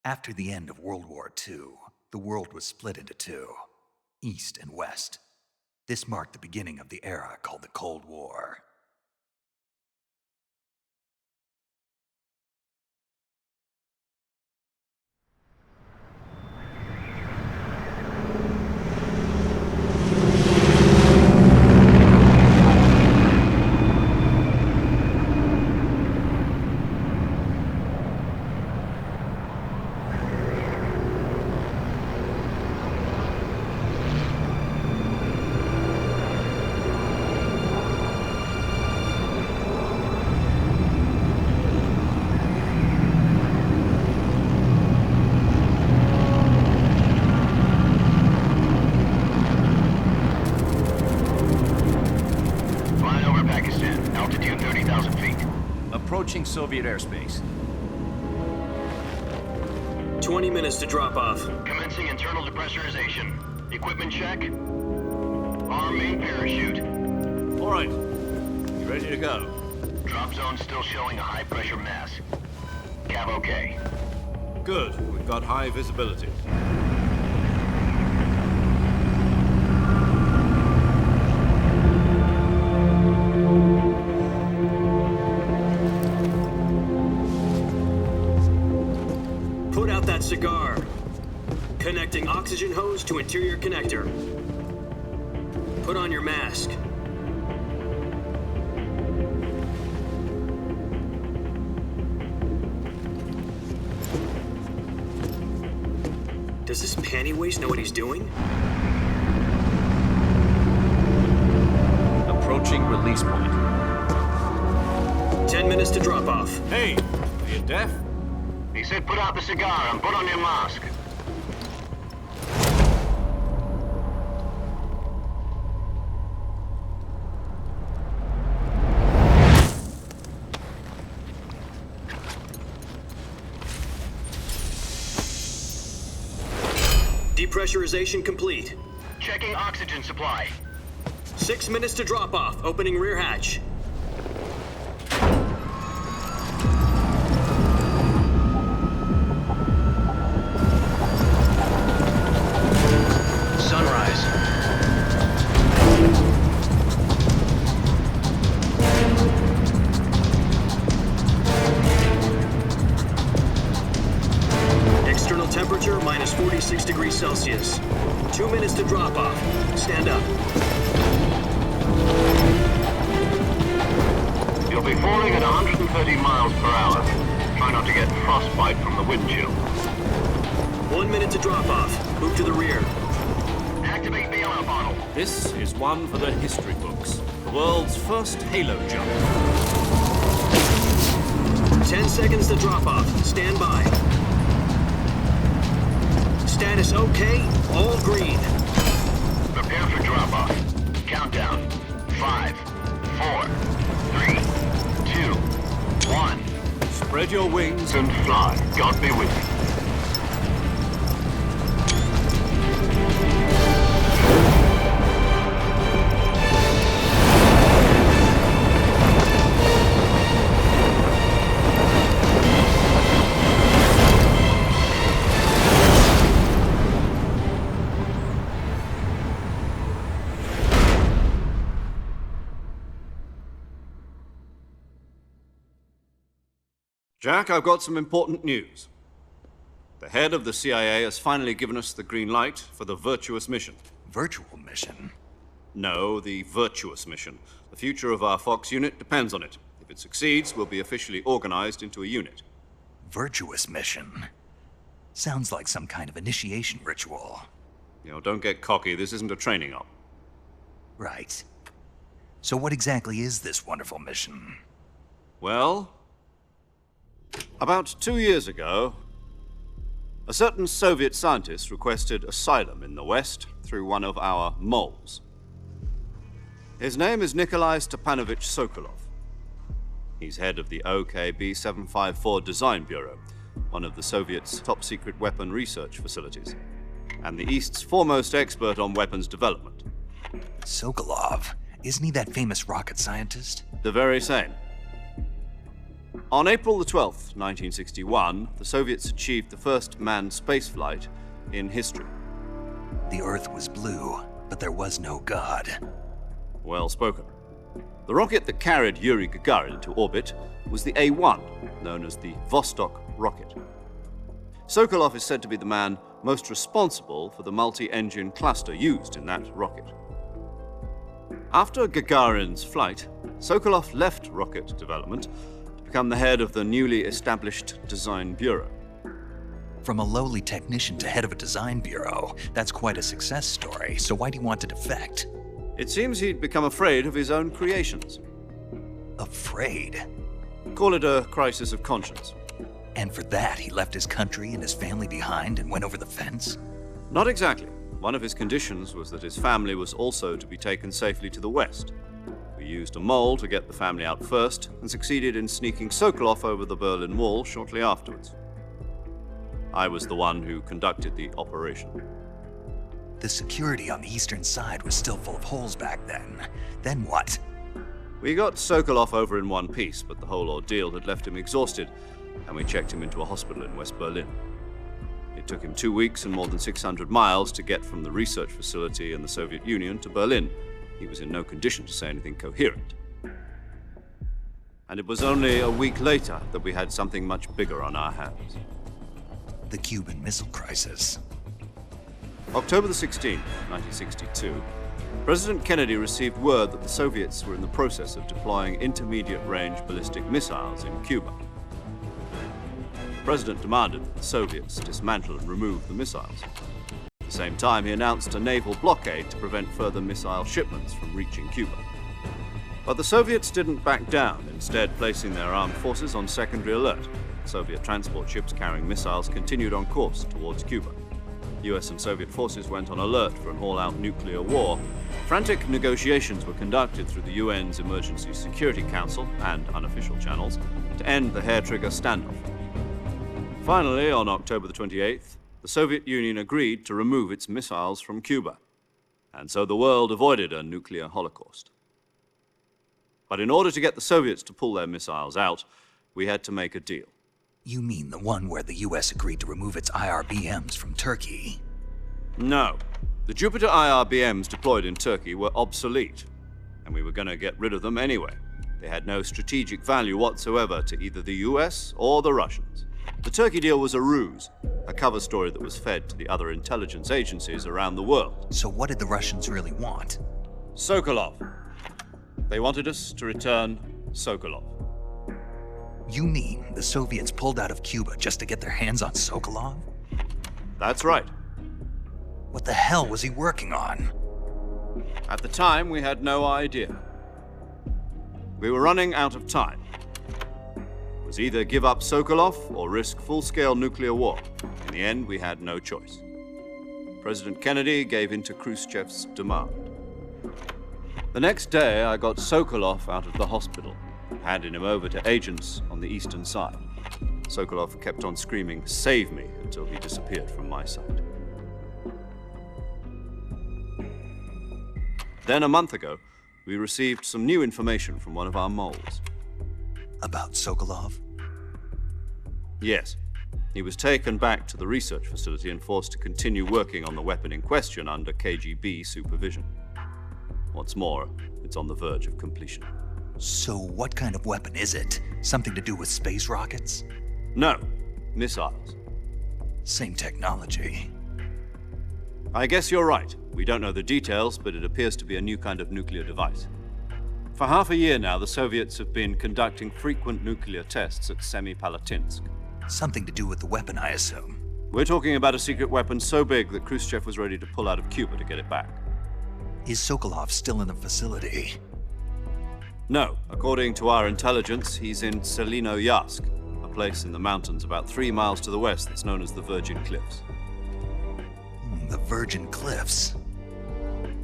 After the end of World War II, the world was split into two, East and West. This marked the beginning of the era called the Cold War. Approaching Soviet airspace. 20 minutes to drop off. Commencing internal depressurization. Equipment check. Arm main parachute. All right. You ready to go? Drop zone still showing a high pressure mass. Cav okay. Good. We've got high visibility. Put out that cigar. Connecting oxygen hose to interior connector. Put on your mask. Does this panty waste know what he's doing? Approaching release point. 10 minutes to drop off. Hey, are you deaf? He said put out the cigar and put on your mask. Depressurization complete. Checking oxygen supply. 6 minutes to drop off. Opening rear hatch. Sunrise. External temperature minus 46 degrees Celsius. 2 minutes to drop off. Stand up. You'll be falling at 130 miles per hour. Try not to get frostbite from the wind chill. 1 minute to drop off. Move to the rear. Activate bailout bottle. This is one for the history books. The world's first halo jump. 10 seconds to drop off. Stand by. Status okay. All green. Prepare for drop-off. Countdown. 5, 4, 3, 2, 1. Spread your wings And fly. God be with you. Jack, I've got some important news. The head of the CIA has finally given us the green light for the virtuous mission. Virtual mission? No, the virtuous mission. The future of our Fox unit depends on it. If it succeeds, we'll be officially organized into a unit. Virtuous mission? Sounds like some kind of initiation ritual. You know, don't get cocky. This isn't a training op. Right. So what exactly is this wonderful mission? Well, about 2 years ago, a certain Soviet scientist requested asylum in the West through one of our moles. His name is Nikolai Stepanovich Sokolov. He's head of the OKB-754 Design Bureau, one of the Soviets' top-secret weapon research facilities, and the East's foremost expert on weapons development. Sokolov? Isn't he that famous rocket scientist? The very same. On April the 12th, 1961, the Soviets achieved the first manned spaceflight in history. The Earth was blue, but there was no God. Well spoken. The rocket that carried Yuri Gagarin to orbit was the A-1, known as the Vostok rocket. Sokolov is said to be the man most responsible for the multi-engine cluster used in that rocket. After Gagarin's flight, Sokolov left rocket development to become the head of the newly established Design Bureau. From a lowly technician to head of a design bureau, that's quite a success story, so why do you want to defect? It seems he'd become afraid of his own creations. Afraid? Call it a crisis of conscience. And for that, he left his country and his family behind and went over the fence? Not exactly. One of his conditions was that his family was also to be taken safely to the west. We used a mole to get the family out first and succeeded in sneaking Sokolov over the Berlin Wall shortly afterwards. I was the one who conducted the operation. The security on the eastern side was still full of holes back then. Then what? We got Sokolov over in one piece, but the whole ordeal had left him exhausted, and we checked him into a hospital in West Berlin. It took him 2 weeks and more than 600 miles to get from the research facility in the Soviet Union to Berlin. He was in no condition to say anything coherent. And it was only a week later that we had something much bigger on our hands. The Cuban Missile Crisis. October the 16th, 1962, President Kennedy received word that the Soviets were in the process of deploying intermediate-range ballistic missiles in Cuba. The President demanded that the Soviets dismantle and remove the missiles. At the same time, he announced a naval blockade to prevent further missile shipments from reaching Cuba. But the Soviets didn't back down, instead placing their armed forces on secondary alert. Soviet transport ships carrying missiles continued on course towards Cuba. US and Soviet forces went on alert for an all-out nuclear war. Frantic negotiations were conducted through the UN's Emergency Security Council and unofficial channels to end the hair-trigger standoff. Finally, on October the 28th, the Soviet Union agreed to remove its missiles from Cuba, and so the world avoided a nuclear holocaust. But in order to get the Soviets to pull their missiles out, we had to make a deal. You mean the one where the US agreed to remove its IRBMs from Turkey? No. The Jupiter IRBMs deployed in Turkey were obsolete, and we were going to get rid of them anyway. They had no strategic value whatsoever to either the US or the Russians. The Turkey deal was a ruse, a cover story that was fed to the other intelligence agencies around the world. So what did the Russians really want? Sokolov. They wanted us to return Sokolov. You mean the Soviets pulled out of Cuba just to get their hands on Sokolov? That's right. What the hell was he working on? At the time, we had no idea. We were running out of time. It was either give up Sokolov or risk full-scale nuclear war. In the end, we had no choice. President Kennedy gave in to Khrushchev's demand. The next day, I got Sokolov out of the hospital, handing him over to agents on the eastern side. Sokolov kept on screaming, "Save me," until he disappeared from my sight. Then a month ago, we received some new information from one of our moles. About Sokolov? Yes. He was taken back to the research facility and forced to continue working on the weapon in question under KGB supervision. What's more, it's on the verge of completion. So what kind of weapon is it? Something to do with space rockets? No, missiles. Same technology. I guess you're right. We don't know the details, but it appears to be a new kind of nuclear device. For half a year now, the Soviets have been conducting frequent nuclear tests at Semipalatinsk. Something to do with the weapon, I assume. We're talking about a secret weapon so big that Khrushchev was ready to pull out of Cuba to get it back. Is Sokolov still in the facility? No. According to our intelligence, he's in Selinoyarsk, a place in the mountains about 3 miles to the west that's known as the Virgin Cliffs. The Virgin Cliffs.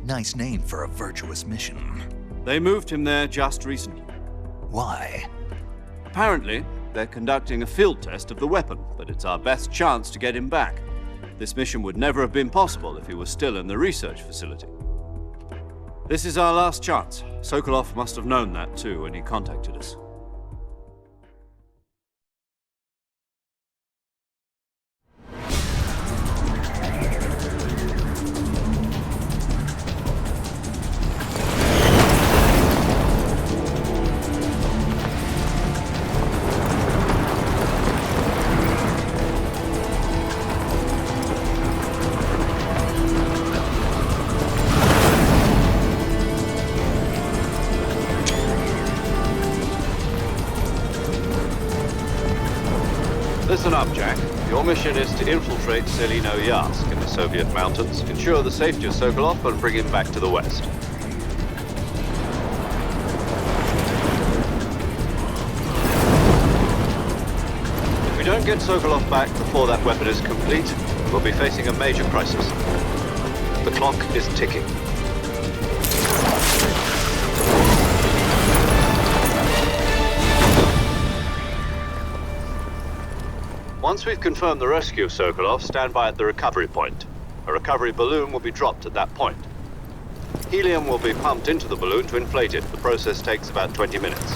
Nice name for a virtuous mission. They moved him there just recently. Why? Apparently, they're conducting a field test of the weapon, but it's our best chance to get him back. This mission would never have been possible if he was still in the research facility. This is our last chance. Sokolov must have known that too when he contacted us. Listen up, Jack. Your mission is to infiltrate Selino-Yarsk in the Soviet mountains, ensure the safety of Sokolov, and bring him back to the West. If we don't get Sokolov back before that weapon is complete, we'll be facing a major crisis. The clock is ticking. Once we've confirmed the rescue of Sokolov, stand by at the recovery point. A recovery balloon will be dropped at that point. Helium will be pumped into the balloon to inflate it. The process takes about 20 minutes.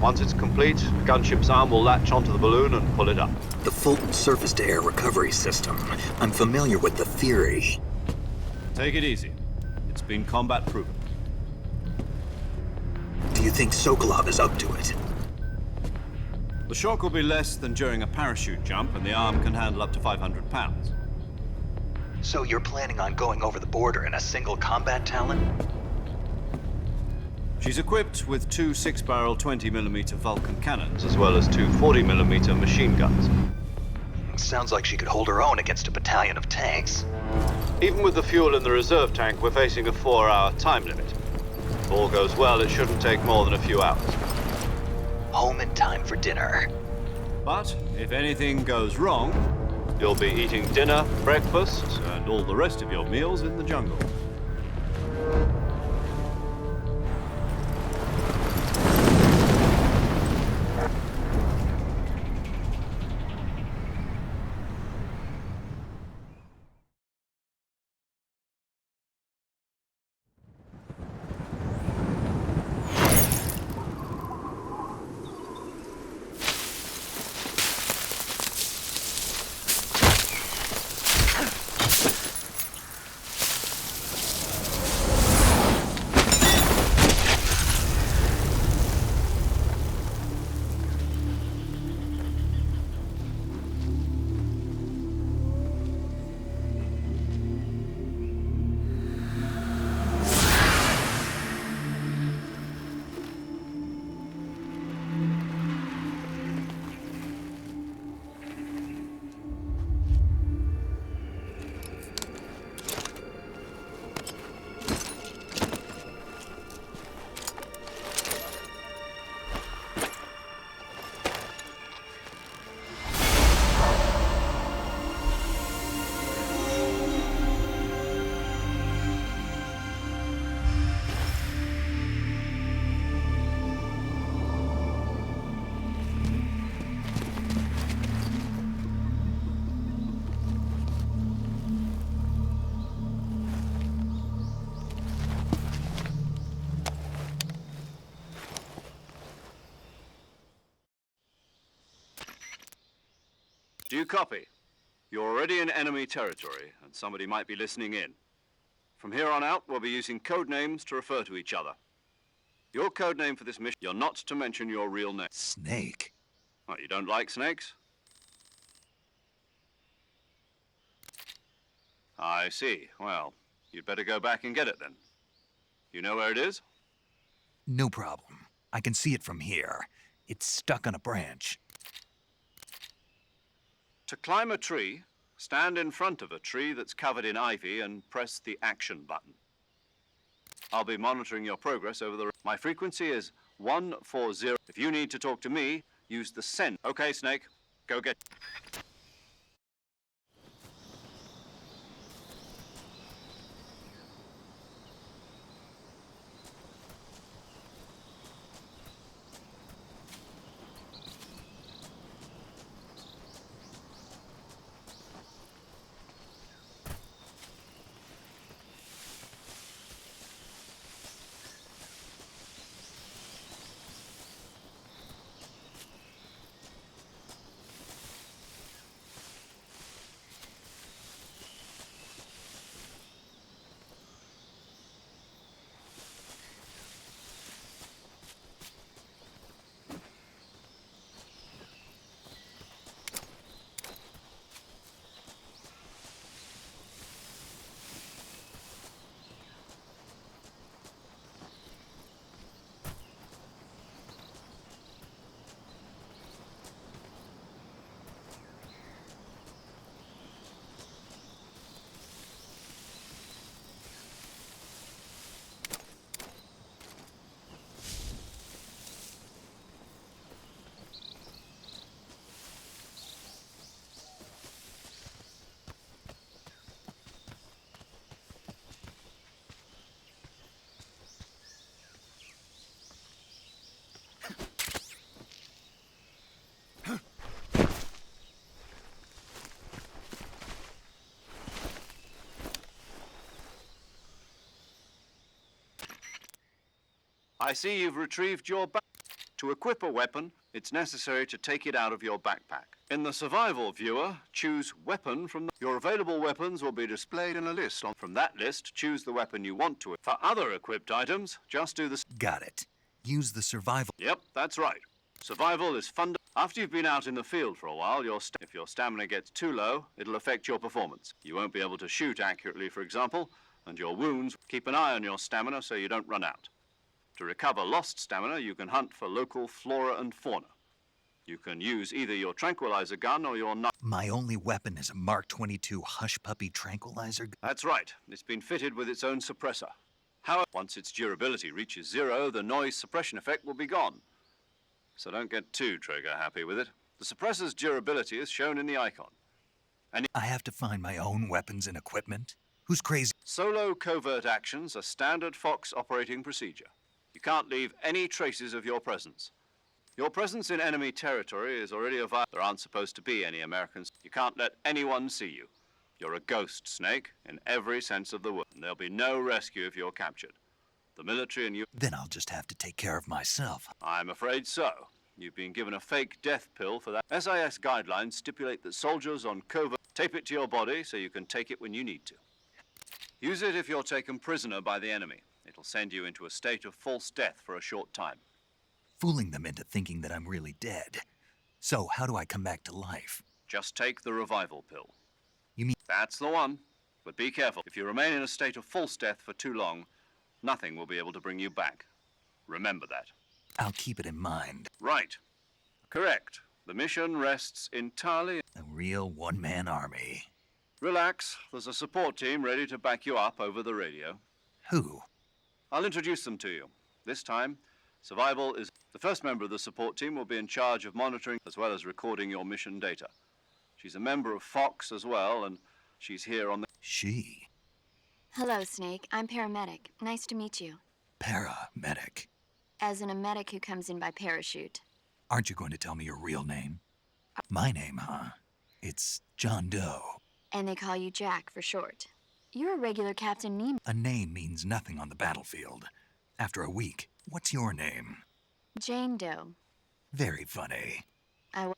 Once it's complete, the gunship's arm will latch onto the balloon and pull it up. The Fulton surface-to-air recovery system. I'm familiar with the theory. Take it easy. It's been combat proven. Do you think Sokolov is up to it? The shock will be less than during a parachute jump, and the arm can handle up to 500 pounds. So you're planning on going over the border in a single combat Talon? She's equipped with two 6-barrel 20mm Vulcan cannons, as well as two 40mm machine guns. Sounds like she could hold her own against a battalion of tanks. Even with the fuel in the reserve tank, we're facing a 4-hour time limit. If all goes well, it shouldn't take more than a few hours. Home in time for dinner. But if anything goes wrong, you'll be eating dinner, breakfast, and all the rest of your meals in the jungle. Do you copy? You're already in enemy territory, and somebody might be listening in. From here on out, we'll be using code names to refer to each other. Your code name for this mission, you're not to mention your real name. Snake? What, you don't like snakes? I see. Well, you'd better go back and get it then. You know where it is? No problem. I can see it from here. It's stuck on a branch. To climb a tree, stand in front of a tree that's covered in ivy and press the action button. I'll be monitoring your progress over the... My frequency is 140. If you need to talk to me, use the send. Okay, Snake, go get... I see you've retrieved your backpack. To equip a weapon, it's necessary to take it out of your backpack. In the survival viewer, choose weapon from your available weapons will be displayed in a list. From that list, choose the weapon you want to. For other equipped items, just do the... Got it. Use the survival. Yep, that's right. Survival is fundamental. After you've been out in the field for a while, if your stamina gets too low, it'll affect your performance. You won't be able to shoot accurately, for example, and your wounds. Keep an eye on your stamina so you don't run out. To recover lost stamina, you can hunt for local flora and fauna. You can use either your tranquilizer gun or your knife. My only weapon is a Mark 22 Hush Puppy tranquilizer gun. That's right. It's been fitted with its own suppressor. However, once its durability reaches 0, the noise suppression effect will be gone. So don't get too trigger happy with it. The suppressor's durability is shown in the icon. I have to find my own weapons and equipment? Who's crazy? Solo covert actions are standard Fox operating procedure. You can't leave any traces of your presence. Your presence in enemy territory is already a violation. There aren't supposed to be any Americans. You can't let anyone see you. You're a ghost, Snake, in every sense of the word. And there'll be no rescue if you're captured. The military and you... Then I'll just have to take care of myself. I'm afraid so. You've been given a fake death pill for that. SIS guidelines stipulate that soldiers on covert tape it to your body so you can take it when you need to. Use it if you're taken prisoner by the enemy. It'll send you into a state of false death for a short time. Fooling them into thinking that I'm really dead. So how do I come back to life? Just take the revival pill. You mean... That's the one. But be careful. If you remain in a state of false death for too long, nothing will be able to bring you back. Remember that. I'll keep it in mind. Right. Correct. The mission rests entirely... A real one-man army. Relax. There's a support team ready to back you up over the radio. Who? I'll introduce them to you. This time, survival is... The first member of the support team will be in charge of monitoring as well as recording your mission data. She's a member of Fox as well, and she's here on the... She? Hello, Snake. I'm paramedic. Nice to meet you. Paramedic. As in a medic who comes in by parachute. Aren't you going to tell me your real name? My name, huh? It's John Doe. And they call you Jack for short. You're a regular Captain Nemo. A name means nothing on the battlefield. After a week, what's your name? Jane Doe. Very funny.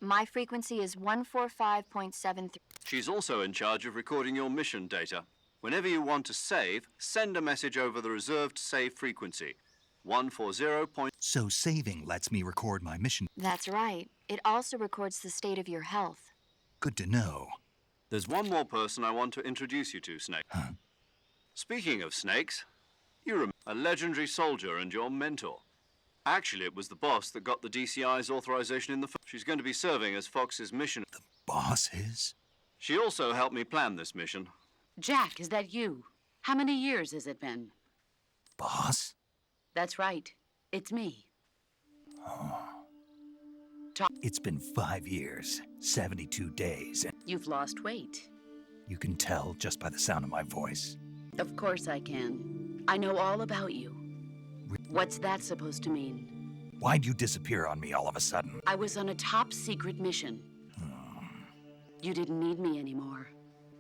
My frequency is 145.73. She's also in charge of recording your mission data. Whenever you want to save, send a message over the reserved save frequency. 140. So saving lets me record my mission. That's right. It also records the state of your health. Good to know. There's one more person I want to introduce you to, Snake. Huh? Speaking of snakes, you remember a legendary soldier and your mentor. Actually, it was the boss that got the DCI's authorization in the... She's going to be serving as Fox's mission. The boss is? She also helped me plan this mission. Jack, is that you? How many years has it been? Boss? That's right. It's me. It's been 5 years, 72 days, and You've lost weight. you can tell just by the sound of my voice. Of course I can. I know all about you. What's that supposed to mean? Why'd you disappear on me all of a sudden? I was on a top-secret mission. You didn't need me anymore.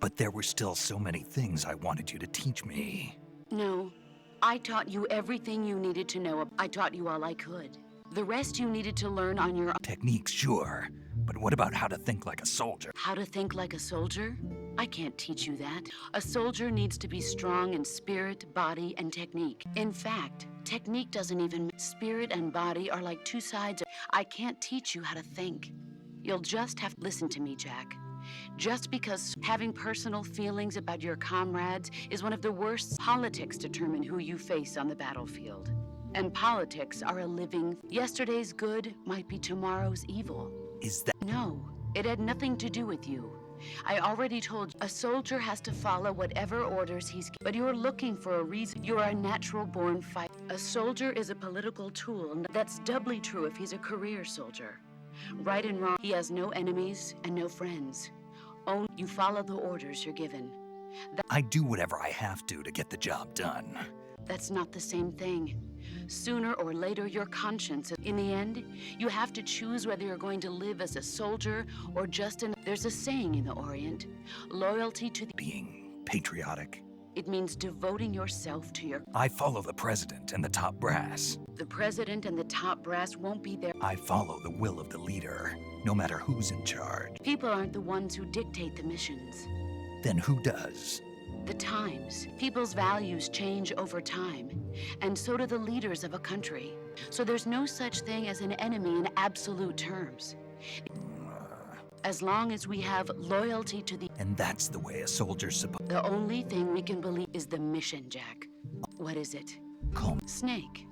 But there were still so many things I wanted you to teach me. No. I taught you everything you needed to know. I taught you all I could. The rest you needed to learn on your own. Techniques, sure. But what about how to think like a soldier? How to think like a soldier? I can't teach you that. A soldier needs to be strong in spirit, body, and technique. In fact, technique doesn't even... Spirit and body are like two sides. I can't teach you how to think. You'll just have to listen to me, Jack. Just because having personal feelings about your comrades is one of the worst, politics determine who you face on the battlefield. And politics are a living... Yesterday's good might be tomorrow's evil. Is that... No, it had nothing to do with you. I already told you, a soldier has to follow whatever orders he's... But you're looking for a reason. You're a natural-born fighter. A soldier is a political tool, and that's doubly true if he's a career soldier. Right and wrong, he has no enemies and no friends. Only you follow the orders you're given. I do whatever I have to get the job done. That's not the same thing. Sooner or later, your conscience. In the end, you have to choose whether you're going to live as a soldier or just an... There's a saying in the Orient, loyalty to the... Being patriotic. It means devoting yourself to your... I follow the president and the top brass. The president and the top brass won't be there. I follow the will of the leader, no matter who's in charge. People aren't the ones who dictate the missions. Then who does? The times. People's values change over time, and so do the leaders of a country. So there's no such thing as an enemy in absolute terms. As long as we have loyalty to the... And that's the way a soldier's supposed... The only thing we can believe is the mission, Jack. What is it? Call me. Snake.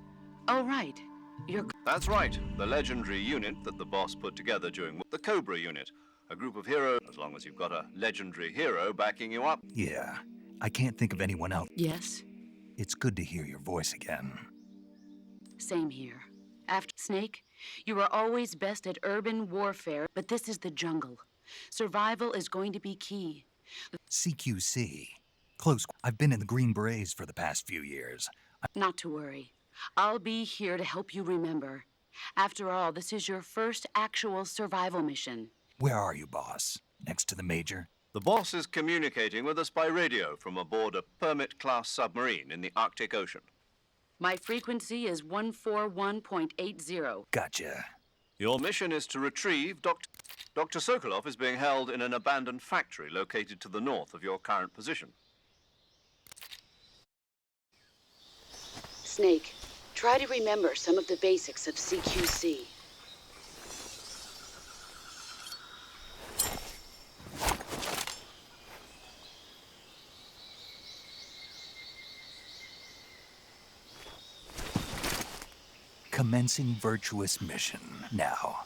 Oh, right. You're... That's right, the legendary unit that the boss put together during the Cobra unit. A group of heroes, as long as you've got a legendary hero backing you up. Yeah, I can't think of anyone else. Yes? It's good to hear your voice again. Same here. After Snake, you are always best at urban warfare, but this is the jungle. Survival is going to be key. CQC. Close. I've been in the Green Berets for the past few years. Not to worry. I'll be here to help you remember. After all, this is your first actual survival mission. Where are you, boss? Next to the major? The boss is communicating with us by radio from aboard a Permit-class submarine in the Arctic Ocean. My frequency is 141.80. Gotcha. Your mission is to retrieve Dr. Sokolov is being held in an abandoned factory located to the north of your current position. Snake, try to remember some of the basics of CQC. Commencing virtuous mission now.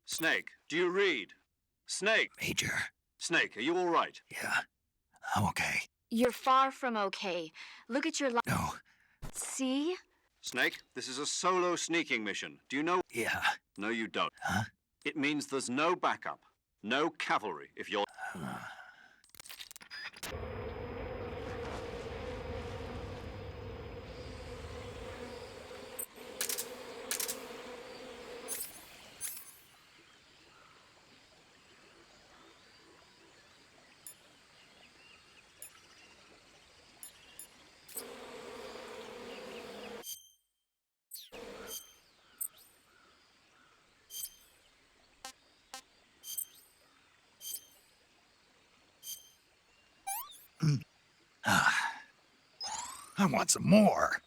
Snake, do you read? Snake! Major. Snake, are you all right? Yeah, I'm okay. You're far from okay. Look at your No. See? Snake, this is a solo sneaking mission. Do you know? Yeah. No, you don't. Huh? It means there's no backup, no cavalry if you're... I want some more.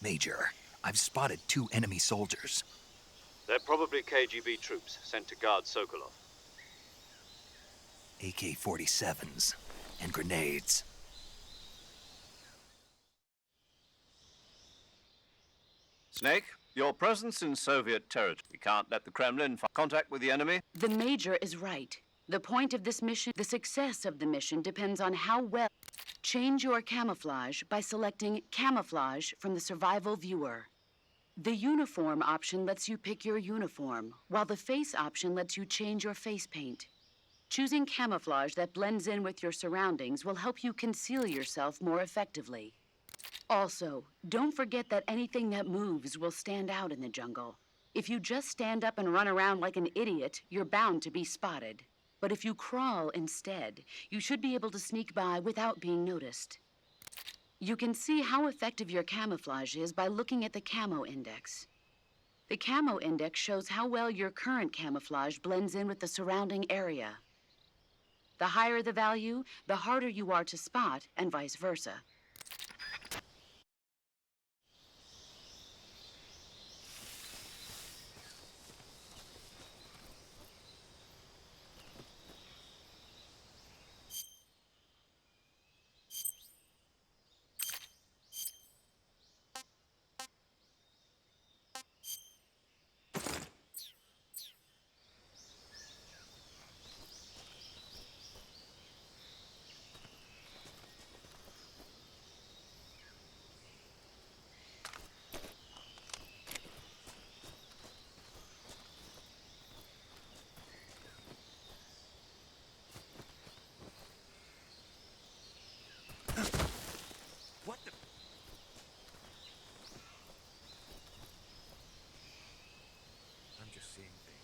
Major, I've spotted 2 enemy soldiers. They're probably KGB troops sent to guard Sokolov. AK-47s and grenades. Snake, your presence in Soviet territory. We can't let the Kremlin find contact with the enemy. The Major is right. The point of this mission, the success of the mission depends on how well. Change your camouflage by selecting Camouflage from the Survival Viewer. The Uniform option lets you pick your uniform, while the Face option lets you change your face paint. Choosing camouflage that blends in with your surroundings will help you conceal yourself more effectively. Also, don't forget that anything that moves will stand out in the jungle. If you just stand up and run around like an idiot, you're bound to be spotted. But if you crawl instead, you should be able to sneak by without being noticed. You can see how effective your camouflage is by looking at the Camo Index. The Camo Index shows how well your current camouflage blends in with the surrounding area. The higher the value, the harder you are to spot, and vice versa. What the? I'm just seeing things.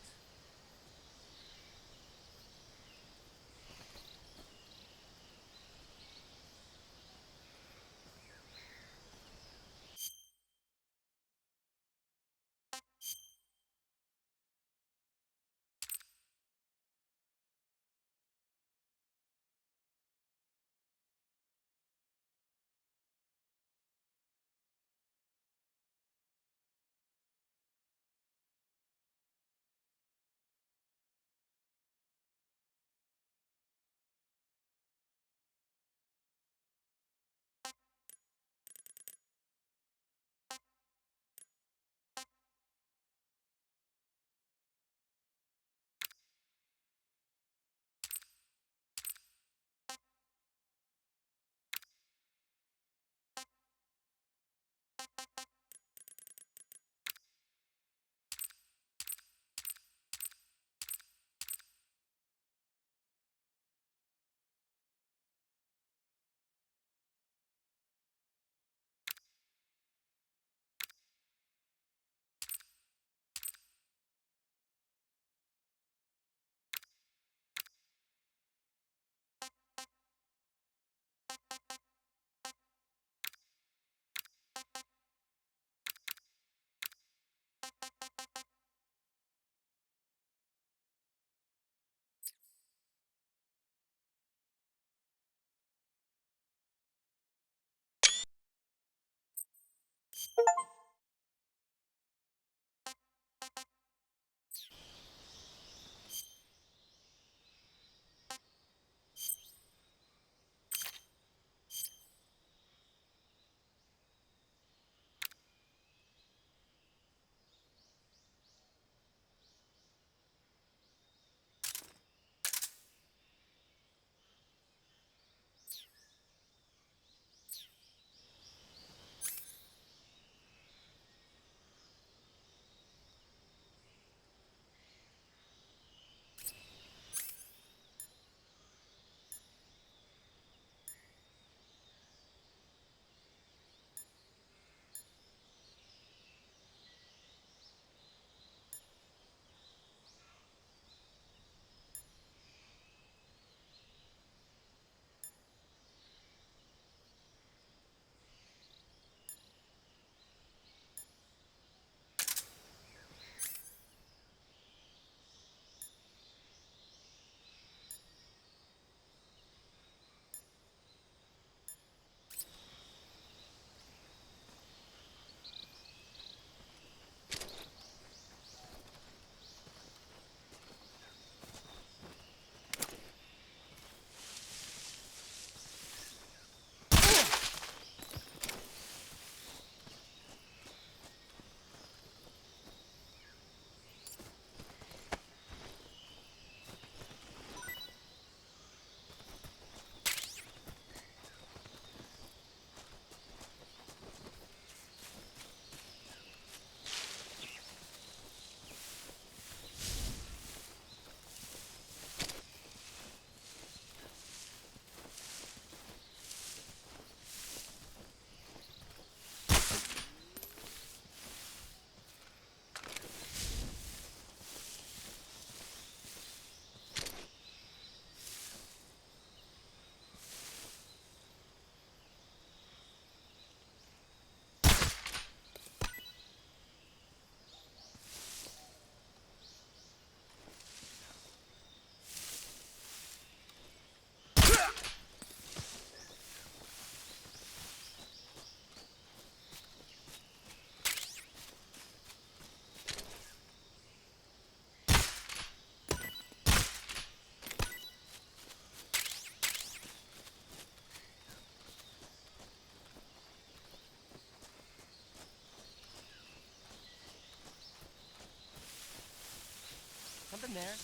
Nothing there.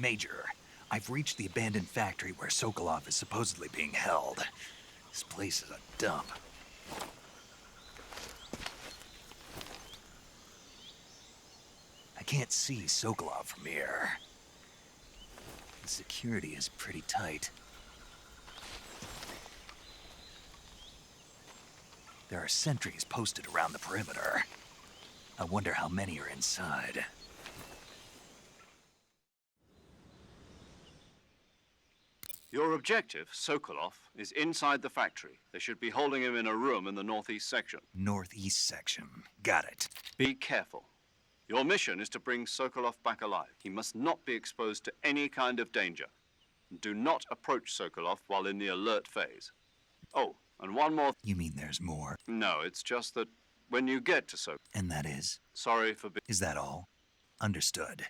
Major, I've reached the abandoned factory where Sokolov is supposedly being held. This place is a dump. I can't see Sokolov from here. The security is pretty tight. There are sentries posted around the perimeter. I wonder how many are inside. Your objective, Sokolov, is inside the factory. They should be holding him in a room in the northeast section. Northeast section. Got it. Be careful. Your mission is to bring Sokolov back alive. He must not be exposed to any kind of danger. Do not approach Sokolov while in the alert phase. Oh, and one more. You mean there's more? No, it's just that when you get to Sokolov. And that is? Sorry for being. Is that all? Understood.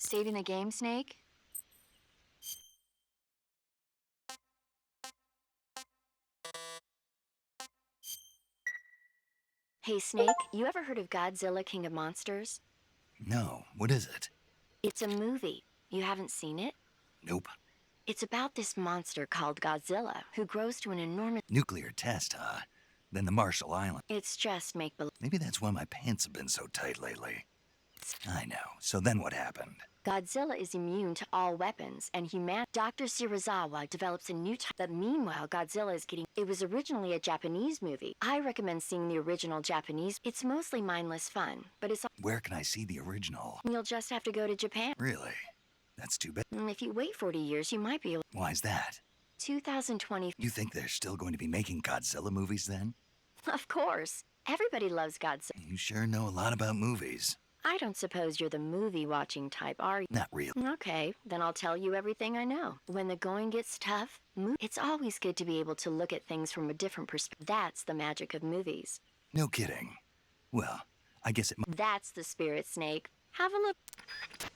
Saving the game, Snake? Hey, Snake, you ever heard of Godzilla, King of Monsters? No, what is it? It's a movie. You haven't seen it? Nope. It's about this monster called Godzilla, who grows to an enormous... Nuclear test, huh? Then the Marshall Islands. It's just make-believe. Maybe that's why my pants have been so tight lately. I know. So then what happened? Godzilla is immune to all weapons, and Dr. Shirazawa develops a new type. But meanwhile, Godzilla is getting... It was originally a Japanese movie. I recommend seeing the original Japanese. It's mostly mindless fun, but it's... Where can I see the original? You'll just have to go to Japan. Really? That's too bad. If you wait 40 years, you might be able... Why's that? 2020... You think they're still going to be making Godzilla movies then? Of course. Everybody loves Godzilla. You sure know a lot about movies. I don't suppose you're the movie-watching type, are you? Not really. Okay, then I'll tell you everything I know. When the going gets tough, it's always good to be able to look at things from a different perspective. That's the magic of movies. No kidding. Well, I guess it... That's the spirit, Snake. Have a look. Look.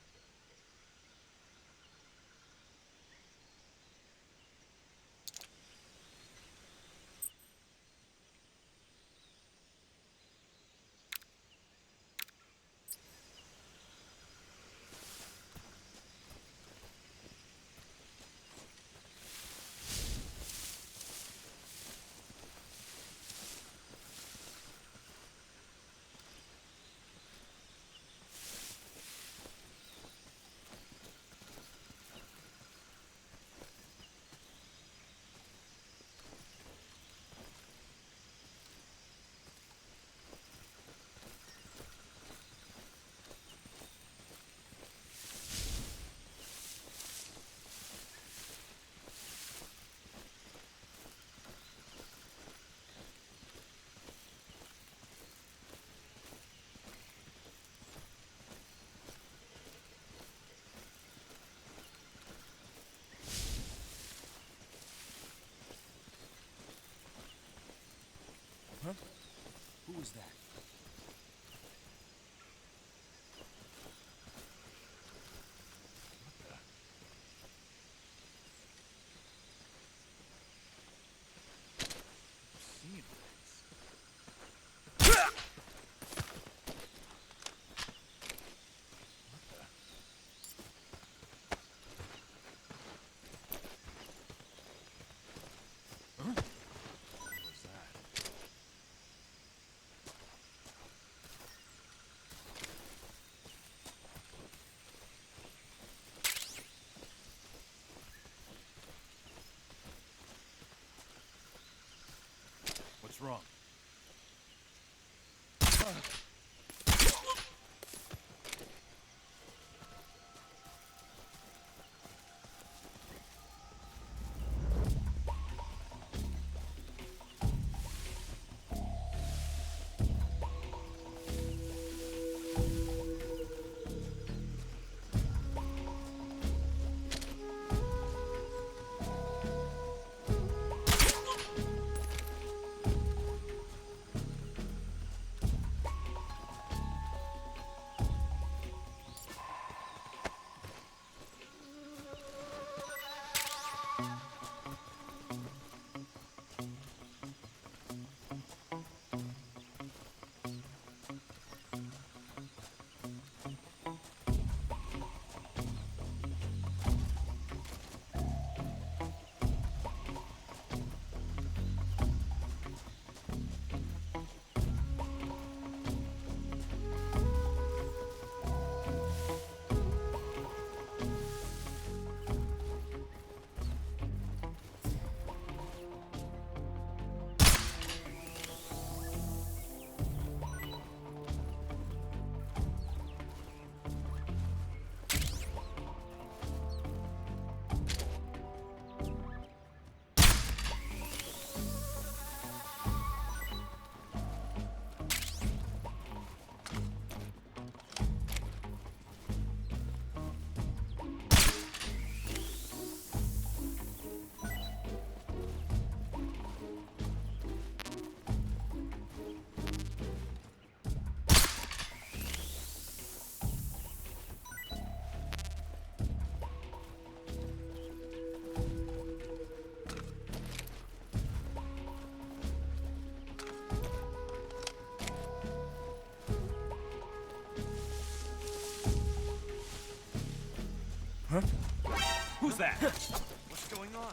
Who's that? What's going on?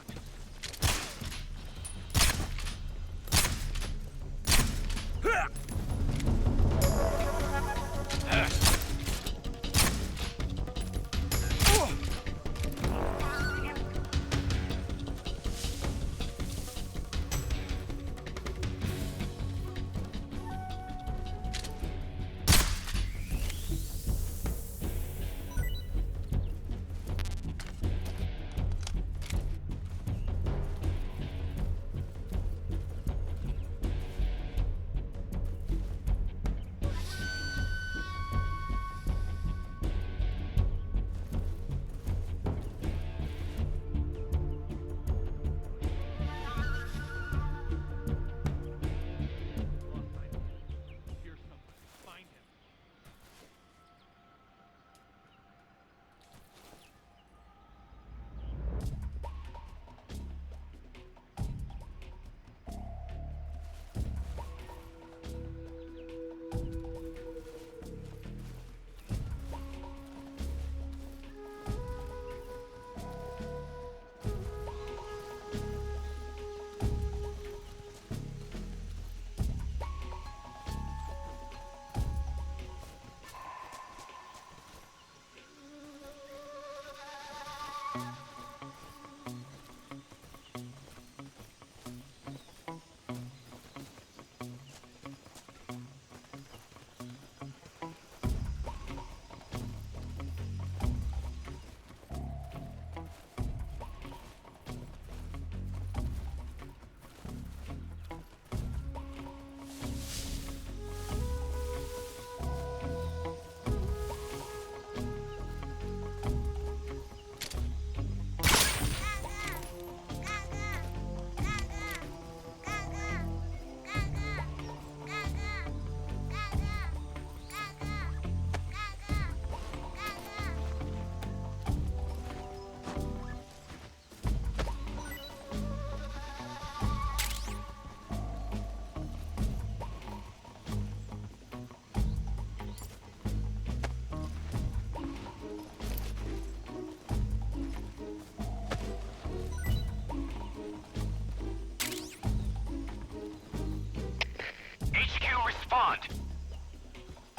Respond.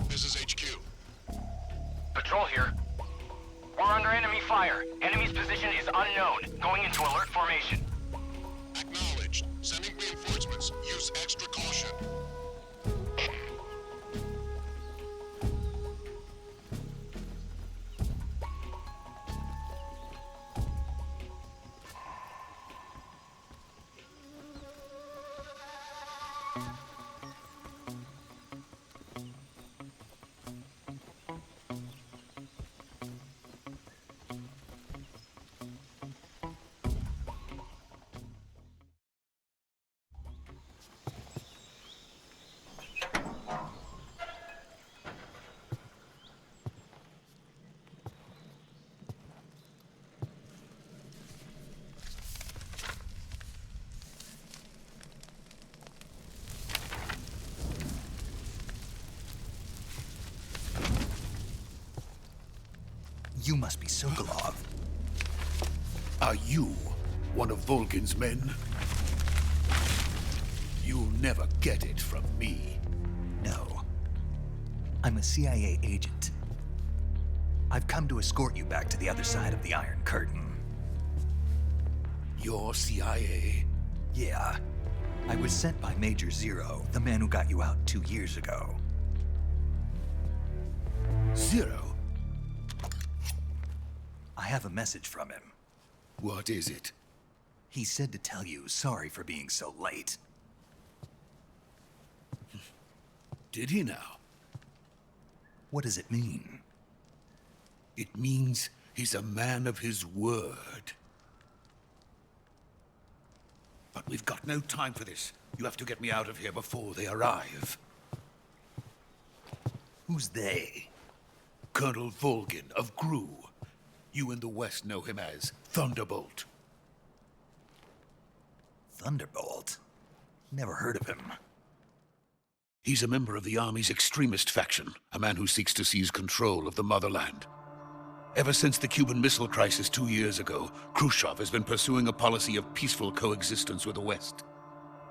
This is HQ. Patrol here. We're under enemy fire. Enemy's position is unknown. Going into alert formation. Acknowledged. Sending reinforcements. Use extra caution. You must be Sokolov. Are you one of Volgin's men? You'll never get it from me. No. I'm a CIA agent. I've come to escort you back to the other side of the Iron Curtain. You're CIA? Yeah. I was sent by Major Zero, the man who got you out 2 years ago. Zero? I have a message from him. What is it? He said to tell you sorry for being so late. Did he now? What does it mean? It means he's a man of his word. But we've got no time for this. You have to get me out of here before they arrive. Who's they? Colonel Volgin of GRU. You in the West know him as Thunderbolt. Thunderbolt? Never heard of him. He's a member of the Army's extremist faction, a man who seeks to seize control of the motherland. Ever since the Cuban Missile Crisis 2 years ago, Khrushchev has been pursuing a policy of peaceful coexistence with the West.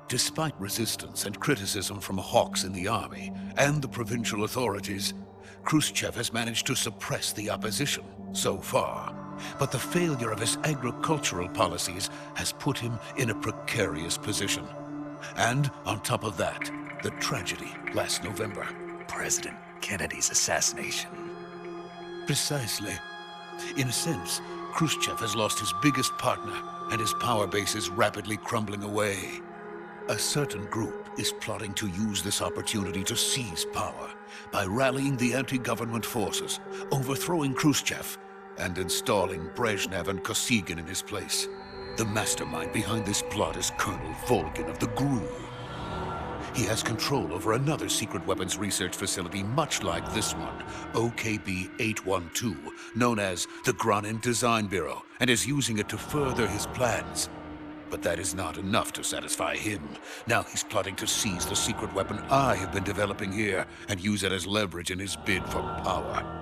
Despite resistance and criticism from hawks in the army and the provincial authorities, Khrushchev has managed to suppress the opposition so far. But the failure of his agricultural policies has put him in a precarious position. And on top of that, the tragedy last November. President Kennedy's assassination. Precisely. In a sense, Khrushchev has lost his biggest partner, and his power base is rapidly crumbling away. A certain group is plotting to use this opportunity to seize power by rallying the anti-government forces, overthrowing Khrushchev, and installing Brezhnev and Kosygin in his place. The mastermind behind this plot is Colonel Volgin of the GRU. He has control over another secret weapons research facility much like this one, OKB-812, known as the Granin Design Bureau, and is using it to further his plans. But that is not enough to satisfy him. Now he's plotting to seize the secret weapon I have been developing here and use it as leverage in his bid for power.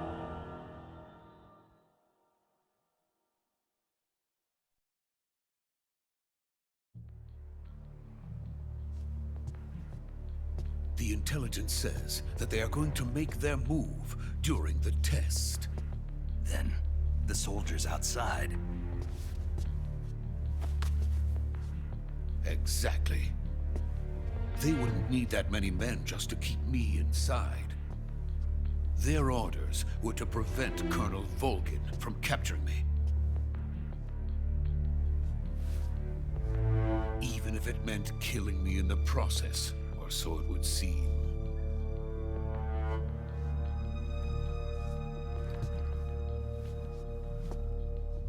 The intelligence says that they are going to make their move during the test. Then, the soldiers outside. Exactly. They wouldn't need that many men just to keep me inside. Their orders were to prevent Colonel Volgin from capturing me. Even if it meant killing me in the process, or so it would seem.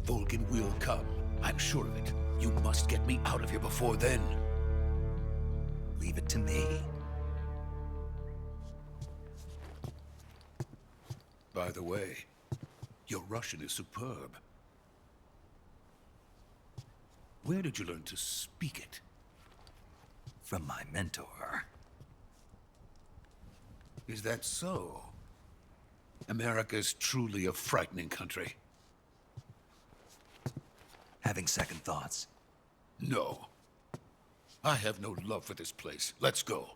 Volgin will come. I'm sure of it. You must get me out of here before then. Leave it to me. By the way, your Russian is superb. Where did you learn to speak it? From my mentor. Is that so? America is truly a frightening country. Having second thoughts. No. I have no love for this place. Let's go.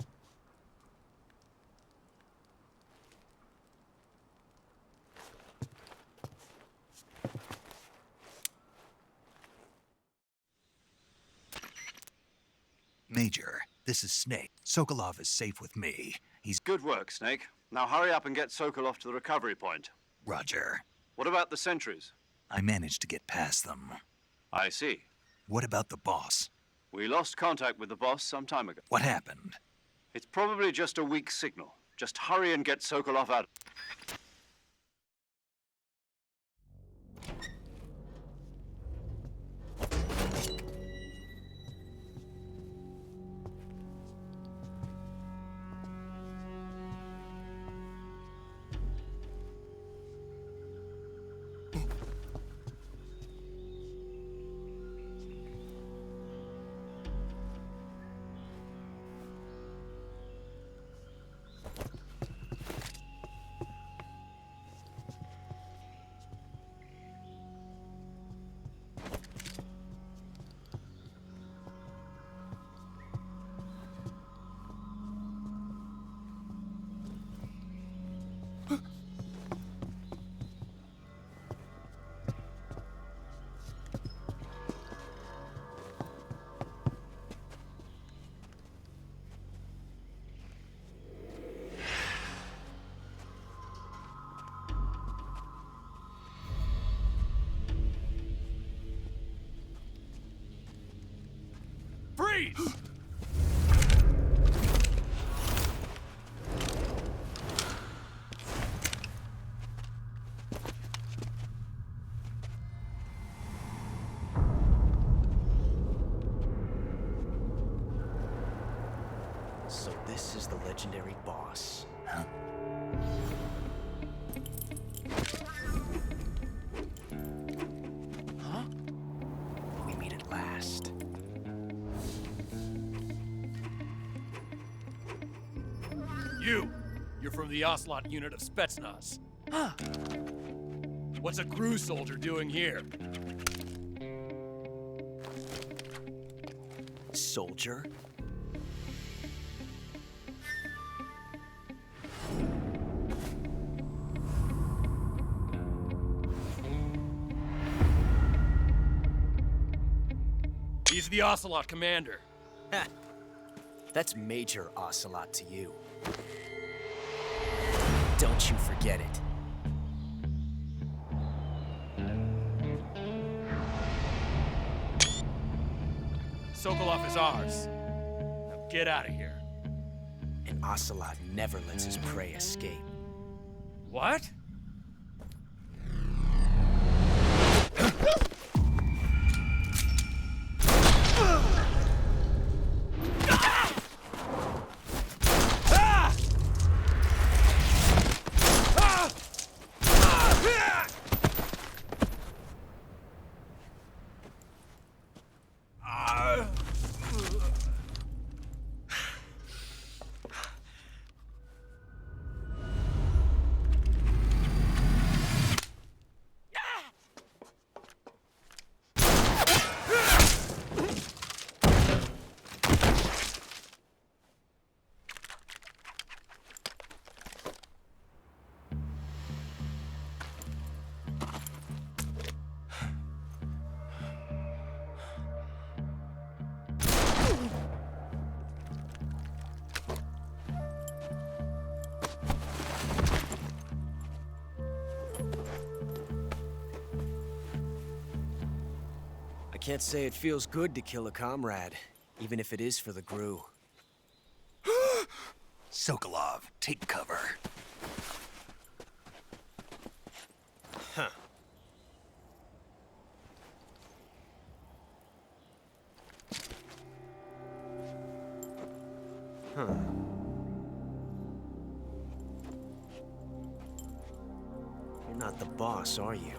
Major, this is Snake. Sokolov is safe with me. He's... Good work, Snake. Now hurry up and get Sokolov to the recovery point. Roger. What about the sentries? I managed to get past them. I see. What about the boss? We lost contact with the boss some time ago. What happened? It's probably just a weak signal. Just hurry and get Sokolov out. Freeze! So this is the legendary boss. Huh? Huh? We meet at last. You're from the Ocelot unit of Spetsnaz. What's a GRU soldier doing here? Soldier? He's the Ocelot commander. Ha! That's Major Ocelot to you. Don't you forget it. Sokolov is ours. Now get out of here. And Ocelot never lets his prey escape. What? I can't say it feels good to kill a comrade, even if it is for the GRU. Sokolov, take cover. Huh. Huh. You're not the boss, are you?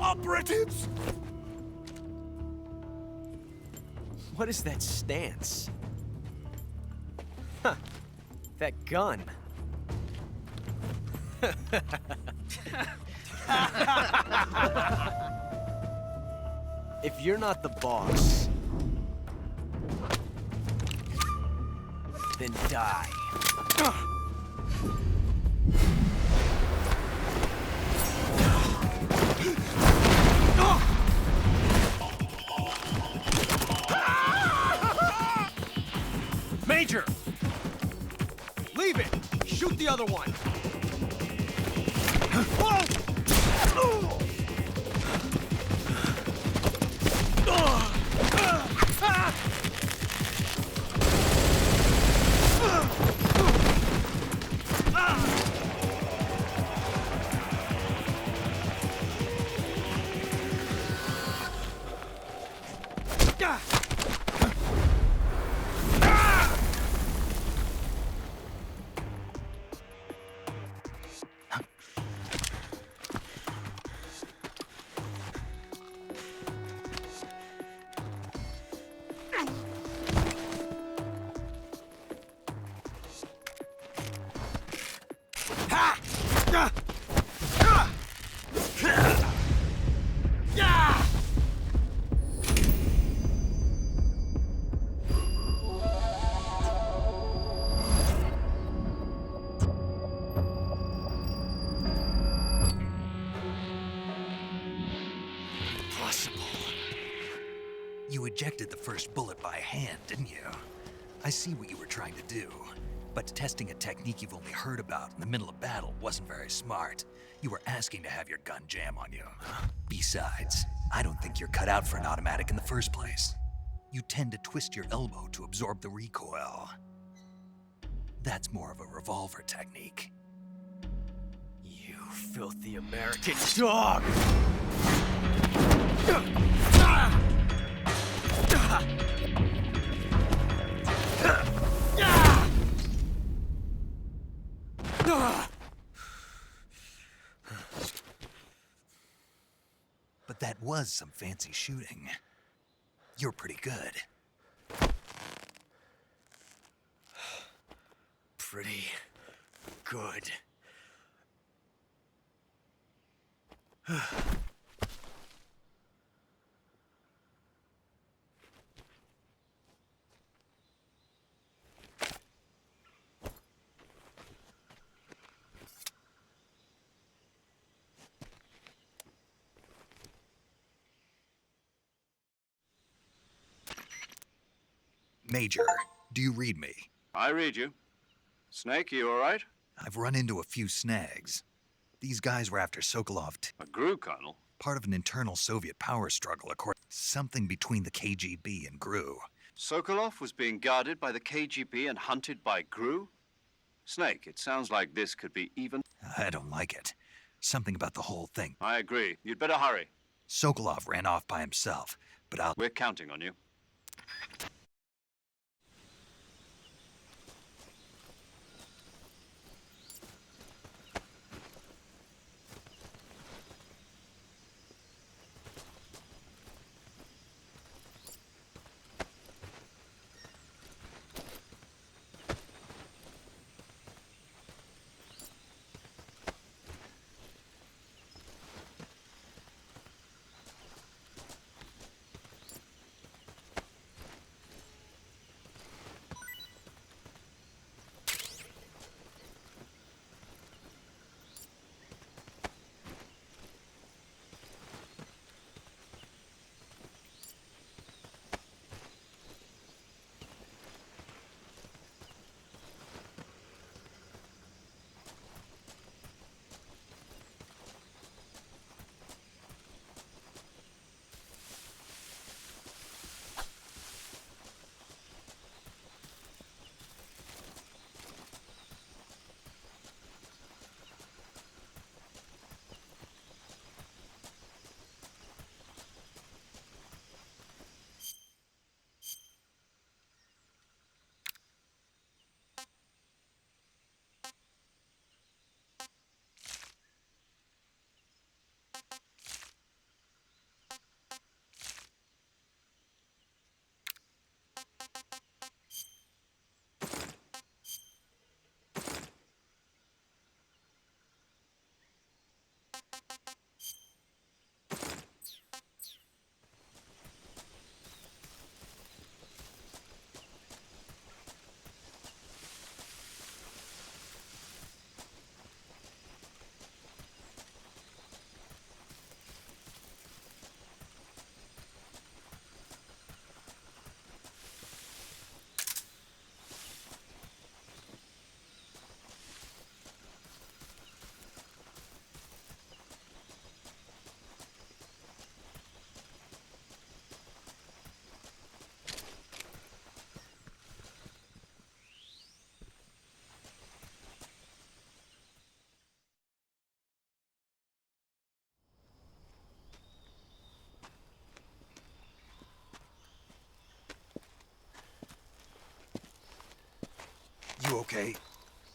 Operatives! What is that stance? Huh. That gun. If you're not the boss, then die. Major! Leave it! Shoot the other one! You ejected the first bullet by hand, didn't you? I see what you were trying to do. But testing a technique you've only heard about in the middle of battle wasn't very smart. You were asking to have your gun jam on you. Besides, I don't think you're cut out for an automatic in the first place. You tend to twist your elbow to absorb the recoil. That's more of a revolver technique. You filthy American dog! But that was some fancy shooting. You're pretty good. Pretty good. Major, do you read me? I read you. Snake, you all right? I've run into a few snags. These guys were after Sokolov, A GRU colonel? part of an internal Soviet power struggle, according something between the KGB and GRU. Sokolov was being guarded by the KGB and hunted by GRU? Snake, it sounds like this could be even... I don't like it. Something about the whole thing. I agree. You'd better hurry. Sokolov ran off by himself, but We're counting on you. You okay?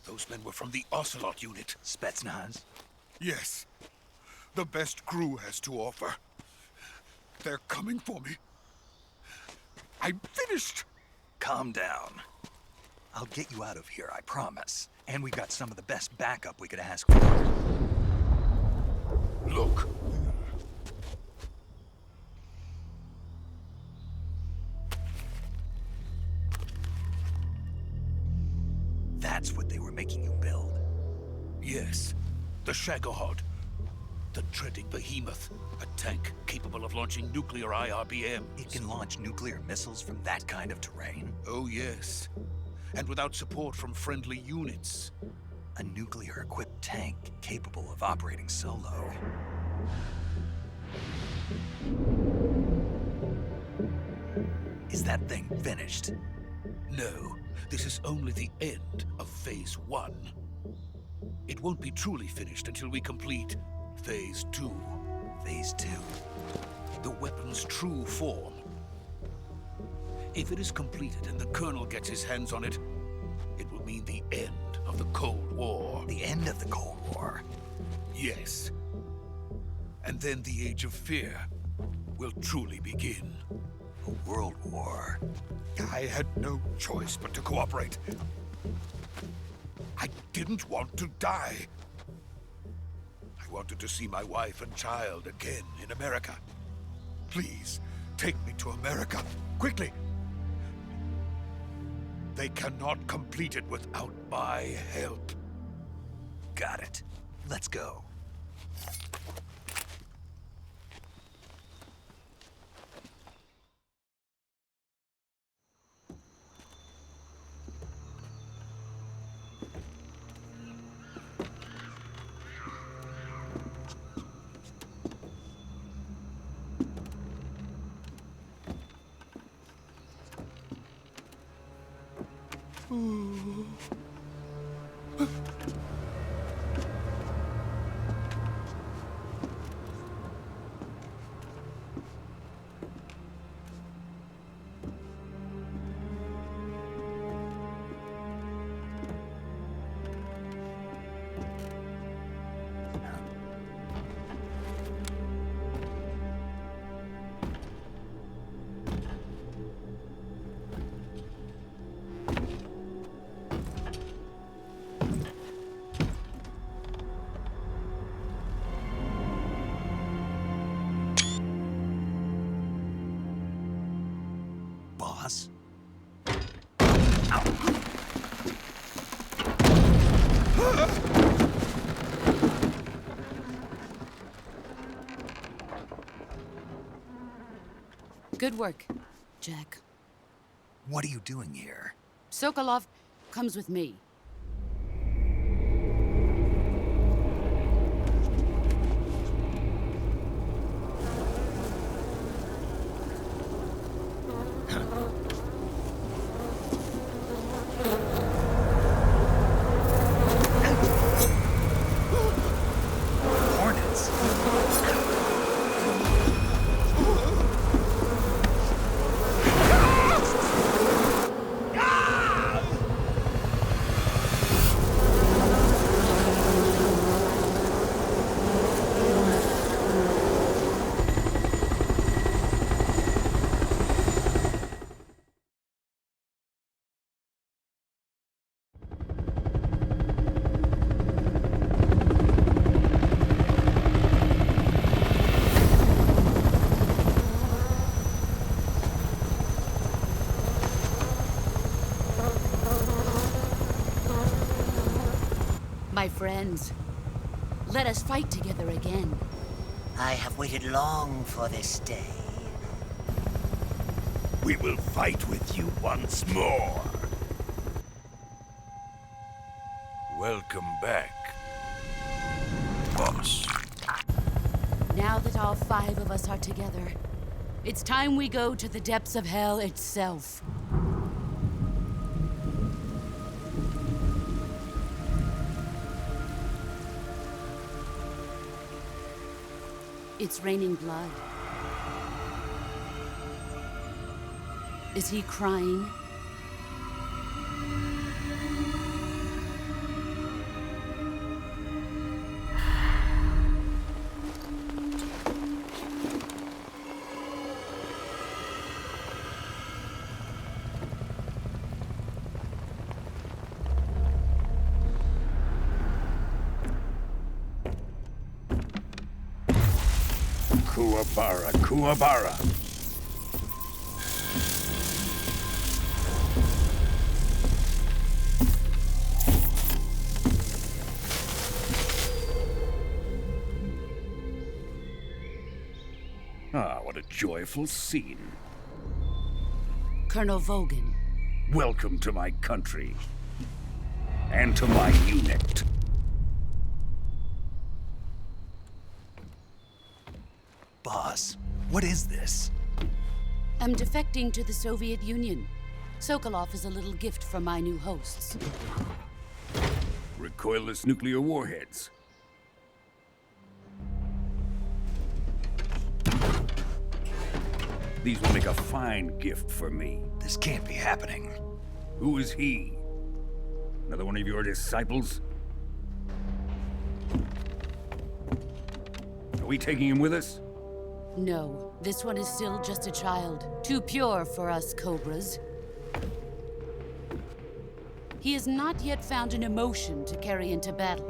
Those men were from the Ocelot unit. Spetsnaz? Yes. The best GRU has to offer. They're coming for me. I'm finished. Calm down. I'll get you out of here, I promise. And we've got some of the best backup we could ask for. Look. That's what they were making you build. Yes. The Shagohod. The dreading behemoth. A tank capable of launching nuclear IRBMs. It can launch nuclear missiles from that kind of terrain? Oh, yes. And without support from friendly units. A nuclear-equipped tank capable of operating solo. Is that thing finished? No. This is only the end of Phase 1. It won't be truly finished until we complete Phase 2. Phase 2? The weapon's true form. If it is completed and the Colonel gets his hands on it, it will mean the end of the Cold War. The end? of the Cold War. Yes. And then the Age of Fear will truly begin. A world war. I had no choice but to cooperate. I didn't want to die. I wanted to see my wife and child again in America. Please, take me to America, quickly. They cannot complete it without my help. Got it. Let's go. Boss? Good work, Jack. What are you doing here? Sokolov comes with me. Hornets. My friends, let us fight together again. I have waited long for this day. We will fight with you once more. Welcome back, boss. Now that all 5 of us are together, it's time we go to the depths of hell itself. It's raining blood. Is he crying? Kuwabara, Kuwabara. Ah, what a joyful scene. Colonel Vogan. Welcome to my country. And to my unit. Boss, what is this? I'm defecting to the Soviet Union. Sokolov is a little gift from my new hosts. Recoilless nuclear warheads. These will make a fine gift for me. This can't be happening. Who is he? Another one of your disciples? Are we taking him with us? No, this one is still just a child. Too pure for us Cobras. He has not yet found an emotion to carry into battle.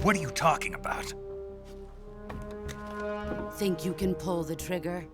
What are you talking about? Think you can pull the trigger?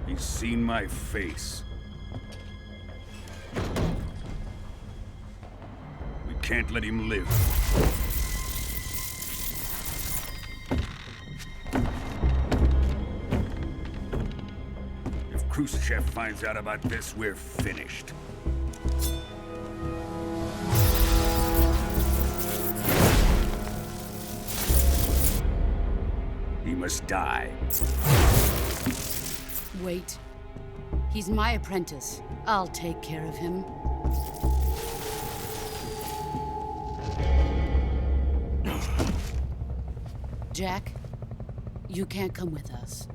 He's seen my face. We can't let him live. If Khrushchev finds out about this, we're finished. He must die. Wait. He's my apprentice. I'll take care of him. Jack, you can't come with us.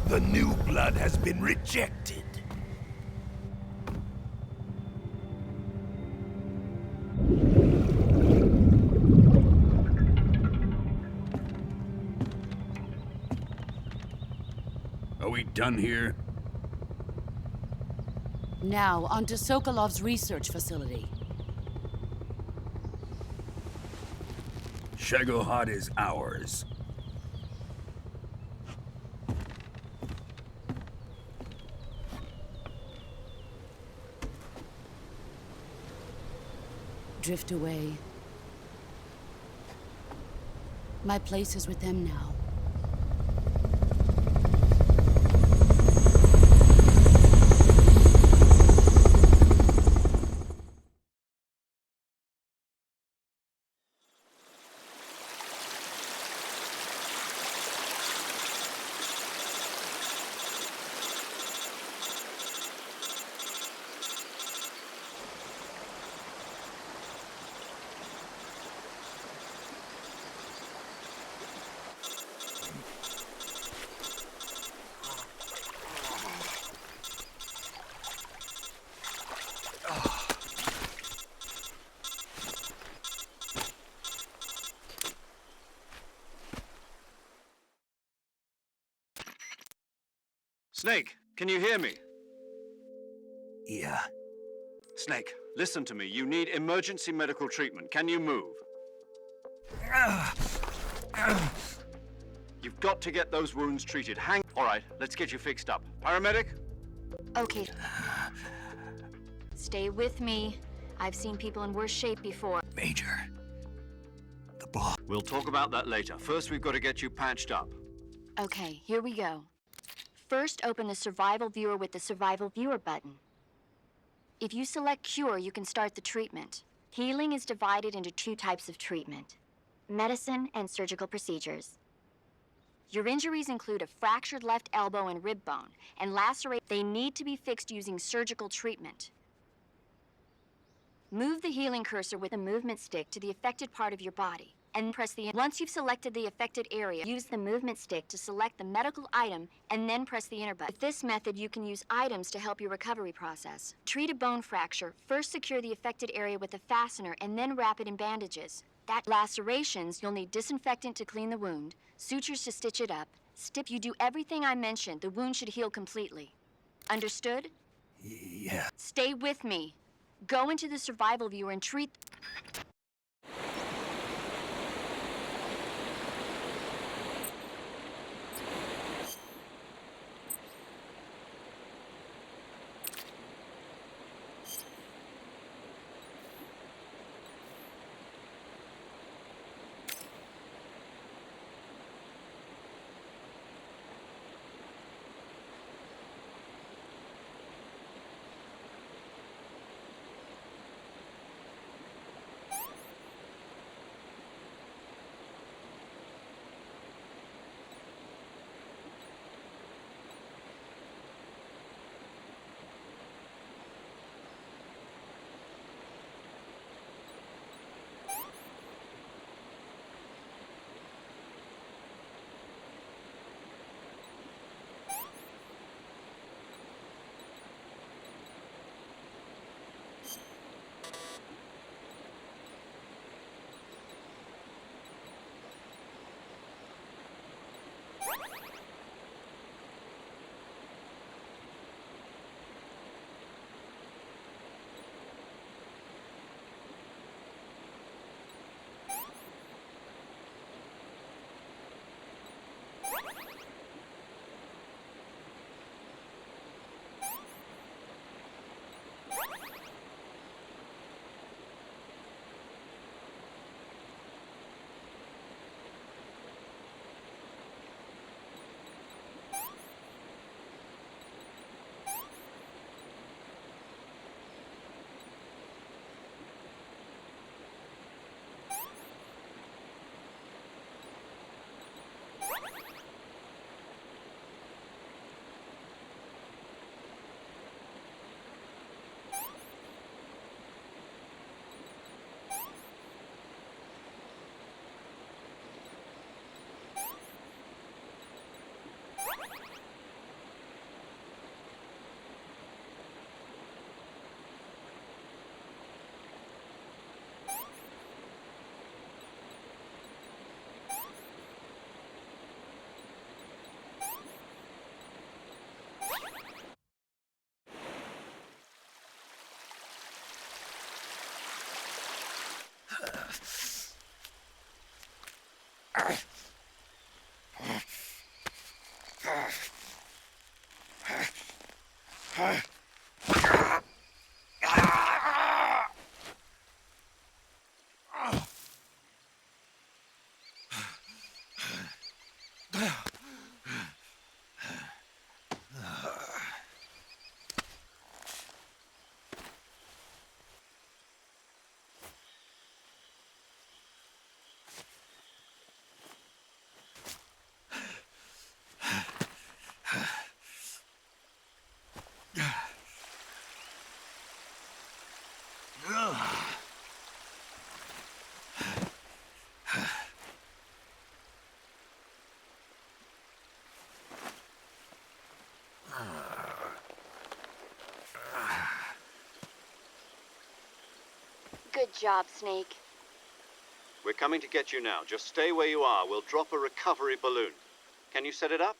The new blood has been rejected. Are we done here? Now, onto Sokolov's research facility. Shagohod is ours. Drift away. My place is with them now. Snake, can you hear me? Yeah. Snake, listen to me. You need emergency medical treatment. Can you move? You've got to get those wounds treated. All right, let's get you fixed up. Paramedic? Okay. Stay with me. I've seen people in worse shape before. Major. The ball. We'll talk about that later. First, we've got to get you patched up. Okay, here we go. First, open the Survival Viewer with the Survival Viewer button. If you select Cure, you can start the treatment. Healing is divided into two types of treatment: medicine and surgical procedures. Your injuries include a fractured left elbow and rib bone, and lacerate. They need to be fixed using surgical treatment. Move the healing cursor with a movement stick to the affected part of your body, and press the... Once you've selected the affected area, use the movement stick to select the medical item, and then press the enter button. With this method, you can use items to help your recovery process. Treat a bone fracture. First secure the affected area with a fastener, and then wrap it in bandages. That lacerations, you'll need disinfectant to clean the wound, sutures to stitch it up. You do everything I mentioned, the wound should heal completely. Understood? Yeah. Stay with me. Go into the survival viewer and treat... Good job, Snake. We're coming to get you now. Just stay where you are. We'll drop a recovery balloon. Can you set it up?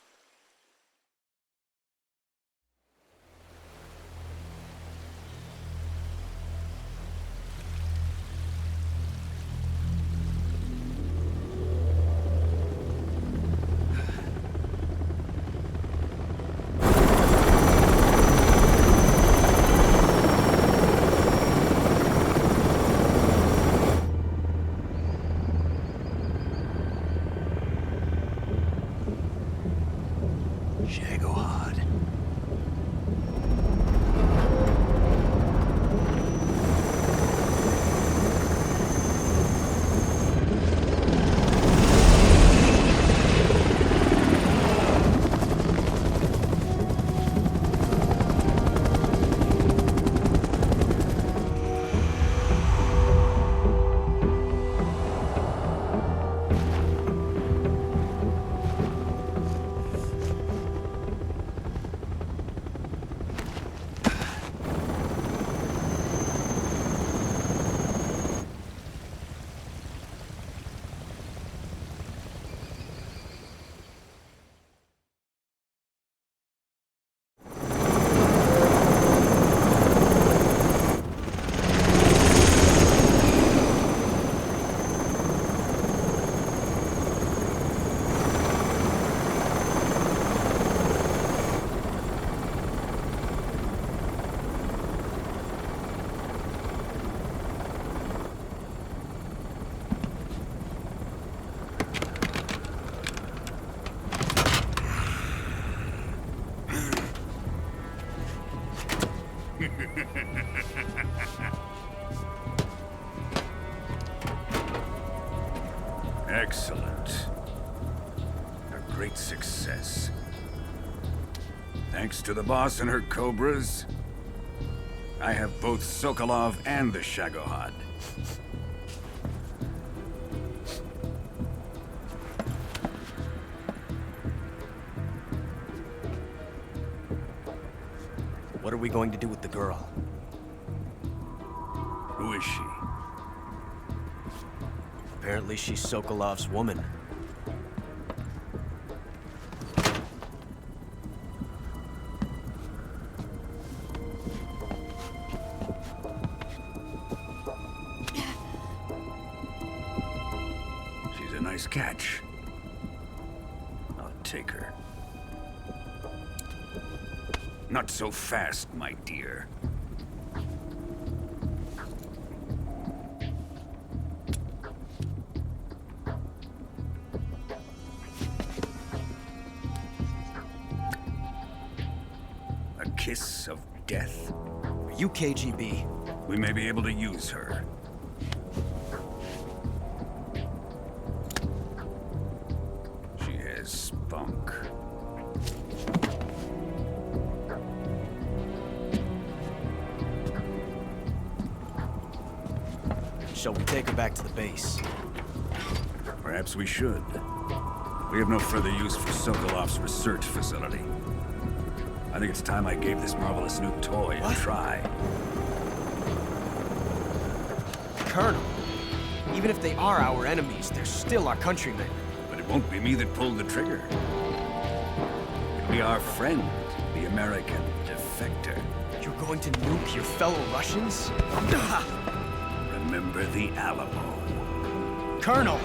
Excellent. A great success. Thanks to the boss and her cobras, I have both Sokolov and the Shagohod. What are we going to do with the girl? Who is she? Apparently she's Sokolov's woman. She's a nice catch. I'll take her. Not so fast, my dear. A kiss of death? Are you KGB? We may be able to use her. She has spunk. Shall we take her back to the base? Perhaps we should. We have no further use for Sokolov's research facility. I think it's time I gave this marvelous new toy a try. Colonel, even if they are our enemies, they're still our countrymen. But it won't be me that pulled the trigger. It'll be our friend, the American defector. You're going to nuke your fellow Russians? Remember the Alamo. Colonel!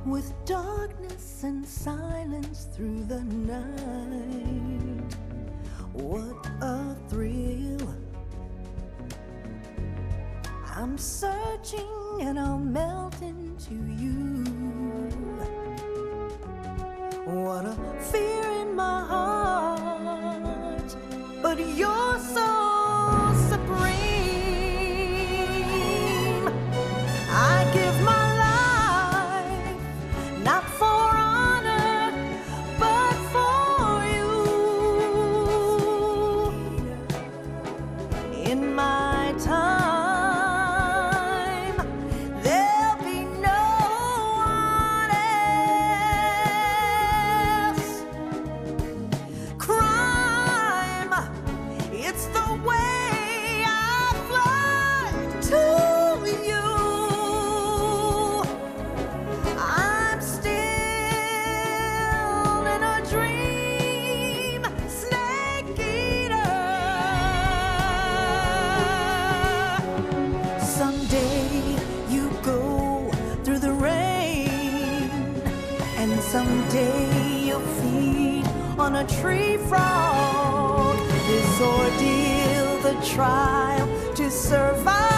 With darkness and silence through the night, what a thrill. I'm searching and I'll melt into you. What a fear in my heart, but you're so supreme. I give my not for honor, but for you. In my time, there'll be no one else. Crime, it's the way I fly to you. Someday you'll feed on a tree frog. This ordeal, the trial to survive.